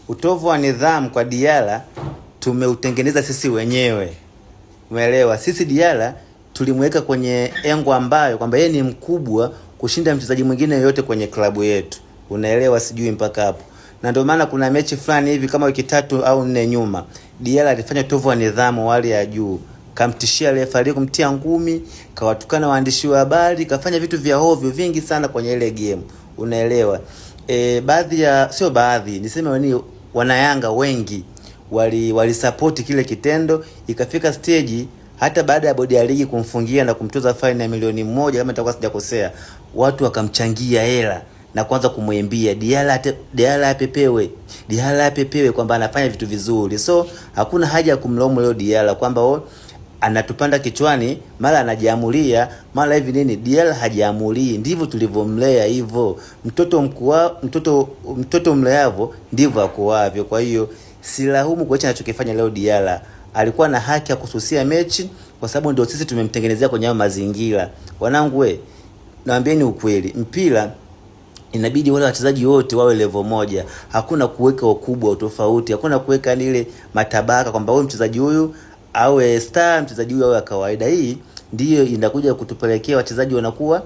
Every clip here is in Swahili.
Utovu wa nidhamu kwa Diarra tumeutengeneza sisi wenyewe. Umeelewa? Sisi Diarra tulimweka kwenye engo ambayo kwamba yeye ni mkubwa kushinda mchezaji mwingine yote kwenye klabu yetu. Unaelewa sijui mpaka hapo. Na ndio maana kuna mechi fulani hivi kama wiki 3 au 4 nyuma, Diarra alifanya utovu wa nidhamu wale ya juu. Kamtishia refa kumtia ngumi, kawatukana waandishi wa habari, kafanya vitu vya hovyo vingi sana kwenye ile game. Unaelewa? Sio baadhi, niseme wana Yanga wengi wali support kile kitendo, ikafika stage hata baada ya bodi ya ligi kumfungia na kumtoza fine ya milioni 1 kama nitakuwa sijakosea, watu wakamchangia hela na kwanza kumwimbia Diarra apepewe kwamba anafanya vitu vizuri. So hakuna haja ya kumlaumu leo Diarra kwamba anatupanda kichwani, mara anajiamulia, mara hivi nini. Diarra hajiamulii, ndivyo tulivyomlea hivyo. Mtoto mleavo ndivyo akuavyo. Kwa hiyo silaumu kwa hicho anachokifanya leo Diarra. Alikuwa na haki ya kususia mechi kwa sababu ndio sisi tumemtengenezea kwenye mazingira. Wanangu naambieni ukweli, mpira inabidi wale wachezaji wote wawe level moja. Hakuna kuweka ukubwa tofauti, hakuna kuweka ile matabaka kwamba huyu mchezaji huyu awe star, mchezaji huyu awe kawaida. Hii ndiyo inakuja kutupelekea wachezaji wanakuwa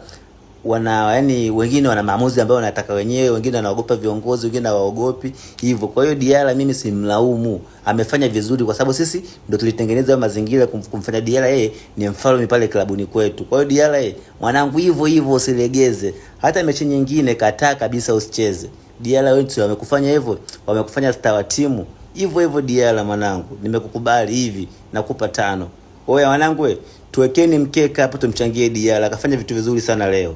wengine wana maamuzi ambayo wanataka wenyewe, wengine wanaogopa viongozi, wengine hawaogopi hivyo. Kwa hiyo Diarra mimi simlaumu, amefanya vizuri kwa sababu sisi ndio tulitengeneza mazingira kumfanya Diarra ni mfalme pale klabuni kwetu. Kwa hiyo Diarra mwanangu, hivyo usilegeze. Hata mechi nyingine kataa kabisa usicheze. Diarra wetu wamekufanya hivyo, wamekufanya star wa timu. Hivyo Diarra mwanangu, nimekukubali hivi, nakupa 5. Oya wanangu tuwekeni mkeka hapo tumchangie Diarra, akafanya vitu vizuri sana leo.